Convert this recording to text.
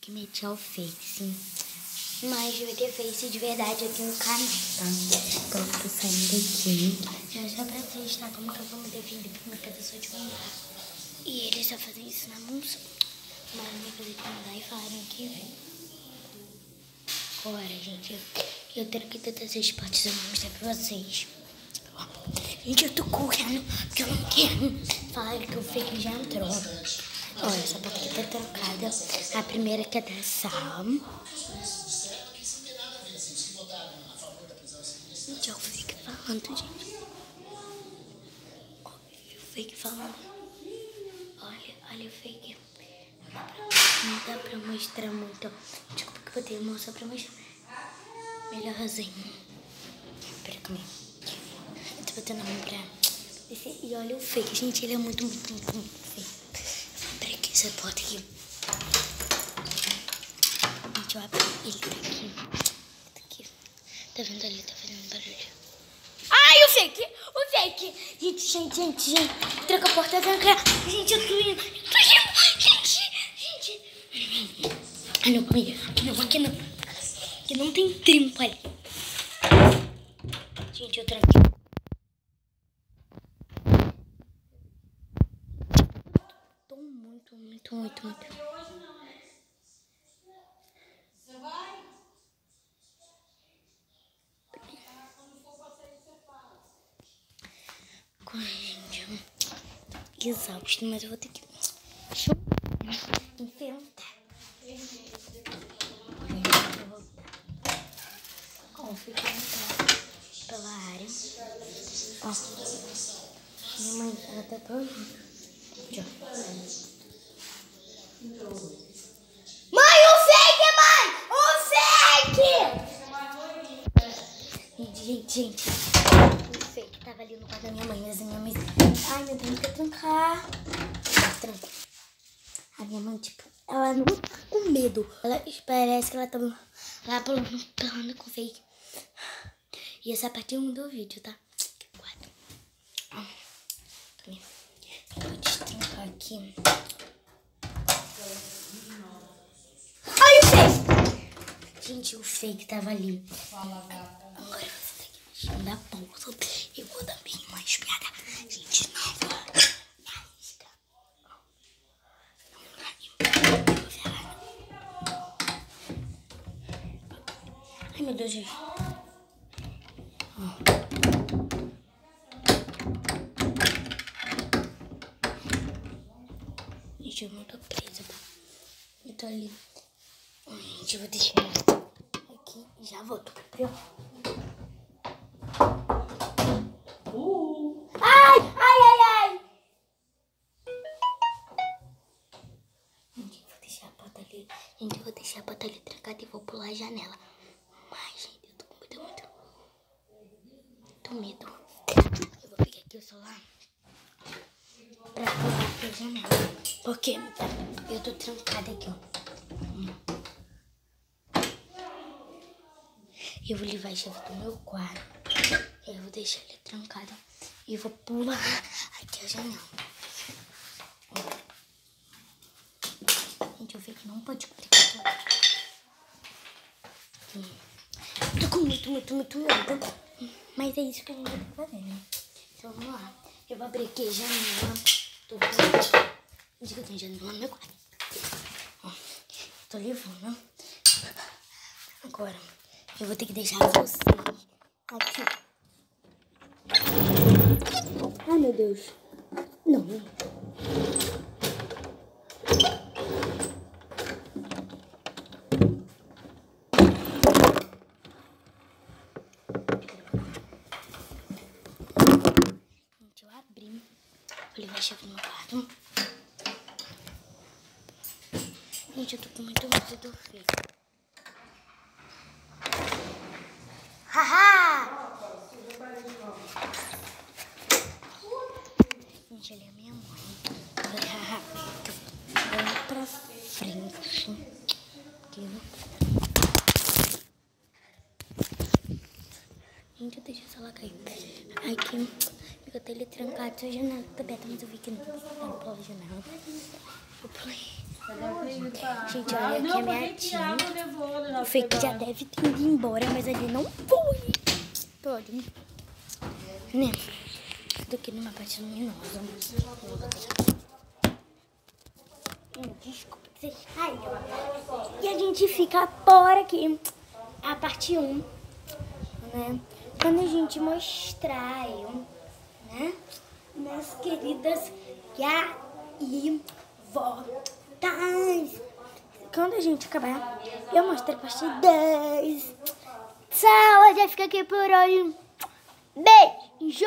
Que meti ao Face. Mas vai ter Face de verdade aqui no canal, tá? Então eu tô saindo daqui. Já pra testar como que eu vou me defender, porque minha professora de mandar. E eles só fazem isso na música. Mas eu vou fazer de mandar e falaram que vem. Agora, gente, eu tenho que tentar ser esportes, eu vou mostrar pra vocês. Gente, eu tô correndo, porque eu não quero. Falaram que o Fake já entrou. Olha, essa porta aqui tá trancada. A primeira que é da sala. Gente, olha o Fake falando, gente. Olha o Fake falando. Olha o Fake. Não dá pra mostrar muito. Desculpa que eu botei a mão só pra mostrar. Melhorzinho. Pera comigo. Eu tô botando a mão pra... E olha o Fake, gente, ele é muito feio. Peraí que essa porta aqui. Gente, eu abri, ele tá aqui. Tá aqui. Tá vendo ali, tá fazendo barulho. Ai, o Fake! Gente. Tranca a porta, tranca. Gente, eu tô indo. Gente. Ah, não, não, aqui não. Aqui não tem trimpa ali. Gente, eu tranquei. Tô muito. Você vai? Gente, exausto, mas eu vou ter que enfrentar. Ó, fica pela área. Ó, minha mãe, ela tá toda. Mãe, o Fake! Gente. O Fake tava ali no quarto da minha mãe, mas a minha mãe... Ai, meu Deus, quer trancar. Tranca. A minha mãe, tipo, ela não tá com medo. Ela parece que ela tá lá pulando com o Fake. E essa parte é um do vídeo, tá? Guarda. Vou destrancar aqui. Ai, o Fake! Gente, o Fake tava ali. Agora você tem que mexer na bolsa. Eu vou dar bem uma espiada. Gente, não vou me arriscar. Ai, meu Deus, gente. Gente, eu não tô presa, tá? Eu tô ali. Gente, eu vou deixar aqui e já volto. Ai! Gente, eu vou deixar a porta ali. Gente, eu vou deixar a porta ali trancada e vou pular a janela. Mas, gente, eu tô com muito. Tô medo. Eu vou pegar aqui o celular pra pular pra janela. Porque eu tô trancada aqui, ó. Eu vou levar a chave do meu quarto. Eu vou deixar ele trancado. E vou pular aqui a janela. Gente, eu vi que não pode clicar. Tô com muito medo. Mas é isso que a gente vai fazer, né? Então vamos lá. Eu vou abrir aqui a janela. Gente, eu tenho janela no meu quarto. Ó, tô levando. Agora, eu vou ter que deixar vocês aqui. Ai, meu Deus. Não. Gente, eu abri. Vou levar a chave no meu quarto. Gente, eu tô com muito medo do Fake. Haha! Gente, ali é a minha mãe. Vou pra frente. Gente, eu deixei essa lá cair. Aqui, eu tenho ele trancado. Se a janela tá aberta, mas eu vi que não. Eu não pulo a janela. Eu pulei. Gente, olha aqui a minha tia. O Fake já deve ter ido embora, mas ele não foi. Pode, né? Tô aqui numa parte luminosa. Desculpa. Ai, e a gente fica por aqui. A parte 1, né? Quando a gente mostrar, né? Minhas queridas gaivotas. Quando a gente acabar, eu mostro a parte 10. Tchau, já fica aqui por hoje. Beijo!